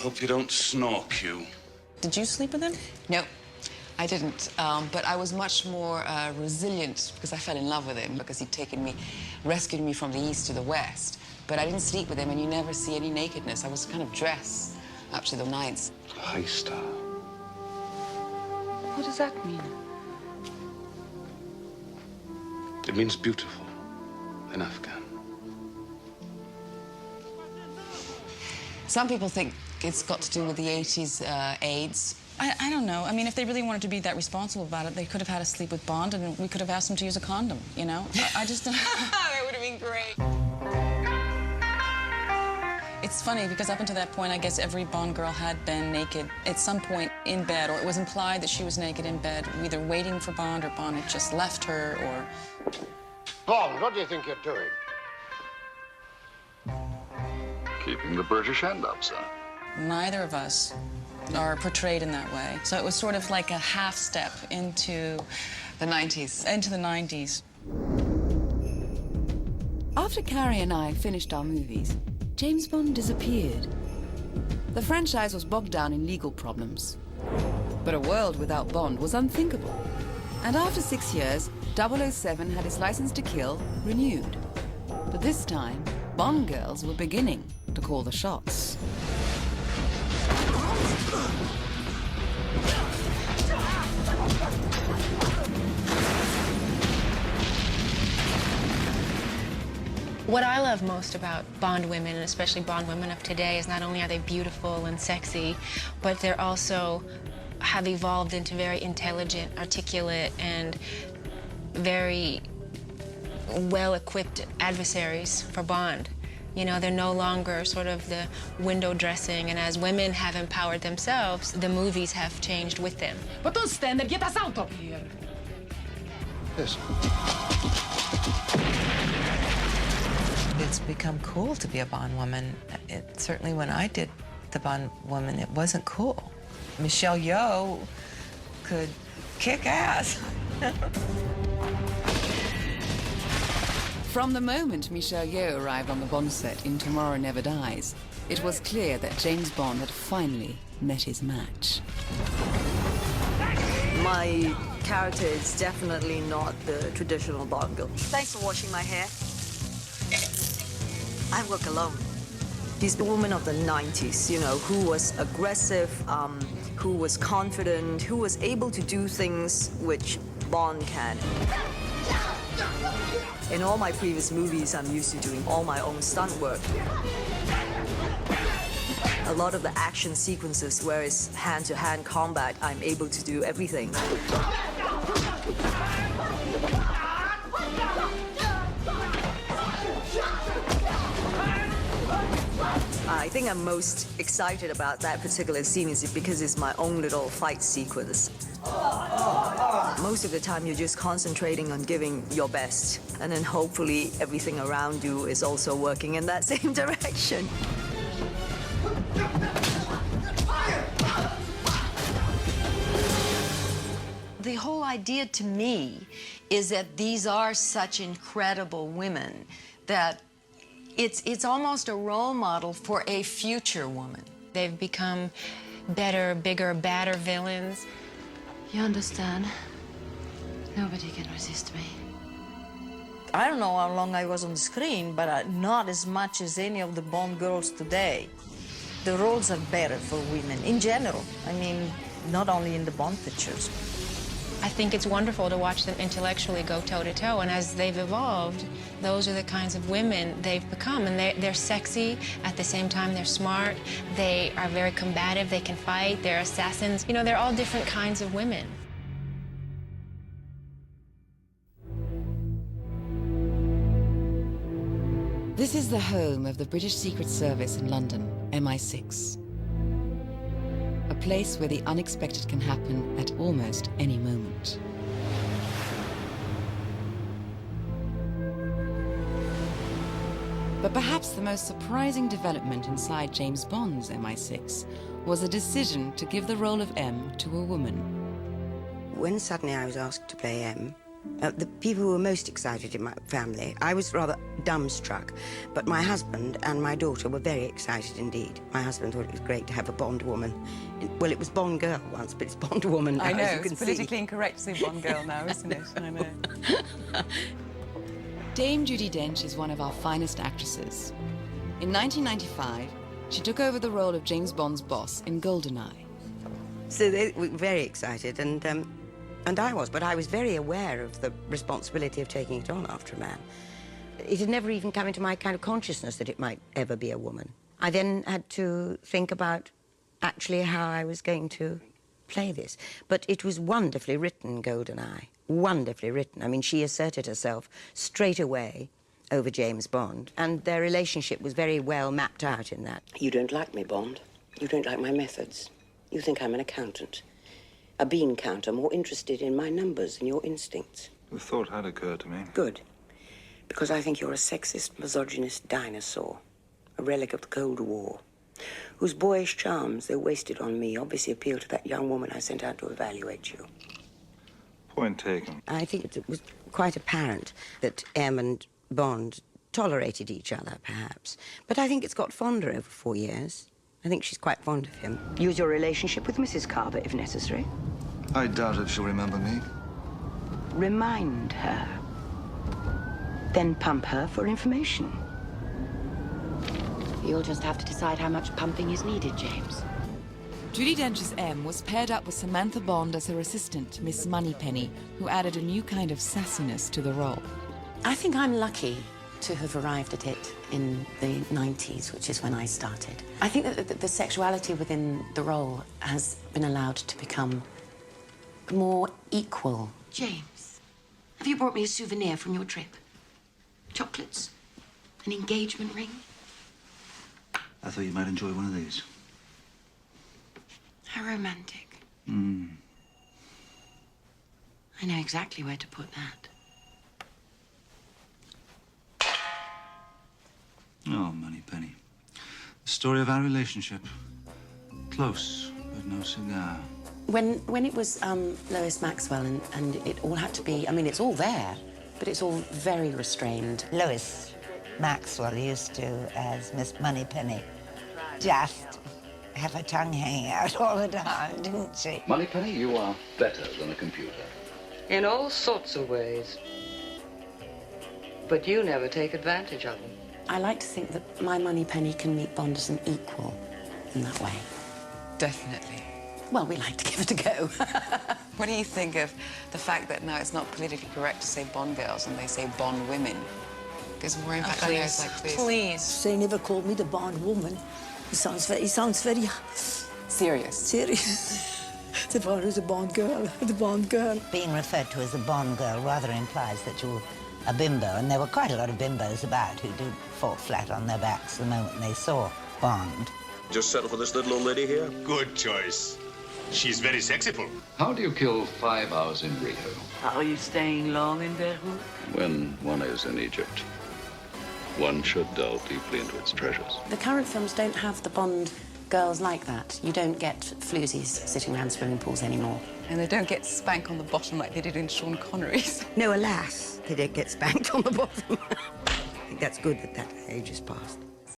Hope you don't snark, you. Did you sleep with him? No, I didn't. But I was much more resilient because I fell in love with him because he'd rescued me from the east to the west. But I didn't sleep with him, and you never see any nakedness. I was kind of dressed up to the nines. High star. What does that mean? It means beautiful in Afghan. Some people think it's got to do with the 80s AIDS. I don't know. I mean, if they really wanted to be that responsible about it, they could have had us sleep with Bond, and we could have asked him to use a condom, you know? I just don't... That would have been great. It's funny, because up until that point, I guess every Bond girl had been naked at some point in bed, or it was implied that she was naked in bed, either waiting for Bond or Bond had just left her, or... Bond, what do you think you're doing? Keeping the British end up, sir. Neither of us are portrayed in that way. So it was sort of like a half step into... The 90s. Into the 90s. After Carrie and I finished our movies, James Bond disappeared. The franchise was bogged down in legal problems. But a world without Bond was unthinkable. And after 6 years, 007 had his license to kill renewed. But this time, Bond girls were beginning to call the shots. What I love most about Bond women, and especially Bond women of today, is not only are they beautiful and sexy, but they're also have evolved into very intelligent, articulate, and very well-equipped adversaries for Bond. You know, they're no longer sort of the window dressing, and as women have empowered themselves, the movies have changed with them. But don't stand there, get us out of here! Yes. It's become cool to be a Bond woman. Certainly when I did the Bond woman, it wasn't cool. Michelle Yeoh could kick ass. From the moment Michelle Yeoh arrived on the Bond set in Tomorrow Never Dies, it was clear that James Bond had finally met his match. My character is definitely not the traditional Bond girl. Thanks for washing my hair. I work alone. She's the woman of the 90s, you know, who was aggressive, who was confident, who was able to do things which Bond can. In all my previous movies, I'm used to doing all my own stunt work. A lot of the action sequences where it's hand-to-hand combat, I'm able to do everything. I think I'm most excited about that particular scene is because it's my own little fight sequence. Most of the time, you're just concentrating on giving your best, and then hopefully everything around you is also working in that same direction. The whole idea to me is that these are such incredible women that it's almost a role model for a future woman. They've become better, bigger, badder villains. You understand? Nobody can resist me. I don't know how long I was on the screen, but not as much as any of the Bond girls today. The roles are better for women in general. I mean, not only in the Bond pictures. I think it's wonderful to watch them intellectually go toe-to-toe, and as they've evolved, those are the kinds of women they've become, and they're sexy, at the same time they're smart, they are very combative, they can fight, they're assassins. You know, they're all different kinds of women. This is the home of the British Secret Service in London, MI6. A place where the unexpected can happen at almost any moment. But perhaps the most surprising development inside James Bond's MI6 was a decision to give the role of M to a woman. When suddenly I was asked to play M, The people who were most excited in my family, I was rather dumbstruck, but my husband and my daughter were very excited indeed. My husband thought it was great to have a Bond woman. Well, it was Bond girl once, but it's Bond woman now, I know, as you can it's politically see. incorrect to say Bond girl now, isn't it? I know. Dame Judi Dench is one of our finest actresses. In 1995, she took over the role of James Bond's boss in GoldenEye. So they were very excited, and I was, but I was very aware of the responsibility of taking it on after a man. It had never even come into my kind of consciousness that it might ever be a woman. I then had to think about actually how I was going to play this. But it was wonderfully written, GoldenEye, wonderfully written. I mean, she asserted herself straight away over James Bond, and their relationship was very well mapped out in that. You don't like me, Bond. You don't like my methods. You think I'm an accountant. A bean counter, more interested in my numbers than your instincts. The thought had occurred to me. Good. Because I think you're a sexist, misogynist dinosaur. A relic of the Cold War. Whose boyish charms, though wasted on me, obviously appeal to that young woman I sent out to evaluate you. Point taken. I think it was quite apparent that M and Bond tolerated each other, perhaps. But I think it's got fonder over 4 years. I think she's quite fond of him. Use your relationship with Mrs. Carver, if necessary. I doubt if she'll remember me. Remind her. Then pump her for information. You'll just have to decide how much pumping is needed, James. Judi Dench's M was paired up with Samantha Bond as her assistant, Miss Moneypenny, who added a new kind of sassiness to the role. I think I'm lucky to have arrived at it in the 90s, which is when I started. I think that the sexuality within the role has been allowed to become more equal. James, have you brought me a souvenir from your trip? Chocolates? An engagement ring? I thought you might enjoy one of these. How romantic. Hmm. I know exactly where to put that. Oh, Moneypenny. The story of our relationship. Close, but no cigar. When it was Lois Maxwell and it all had to be, I mean, it's all there, but it's all very restrained. Lois Maxwell used to, as Miss Moneypenny, just have her tongue hanging out all the time, didn't she? Moneypenny, you are better than a computer. In all sorts of ways. But you never take advantage of them. I like to think that my Moneypenny can meet Bond as an equal in that way. Definitely. Well, we like to give it a go. What do you think of the fact that now it's not politically correct to say Bond girls and they say Bond women? Gives more impact. I know, it's like, please. They never called me the Bond woman. It sounds very serious. Serious. The Bond is a Bond girl. The Bond girl. Being referred to as a Bond girl rather implies that you're a bimbo, and there were quite a lot of bimbos about who did fall flat on their backs the moment they saw Bond. Just settle for this little old lady here? Good choice. She's very sexyful. How do you kill 5 hours in Rio? Are you staying long in Beirut? When one is in Egypt, one should delve deeply into its treasures. The current films don't have the Bond girls like that. You don't get floozies sitting around swimming pools anymore. And they don't get spank on the bottom like they did in Sean Connery's. No, alas, they don't get spanked on the bottom. I think that's good that that age is past.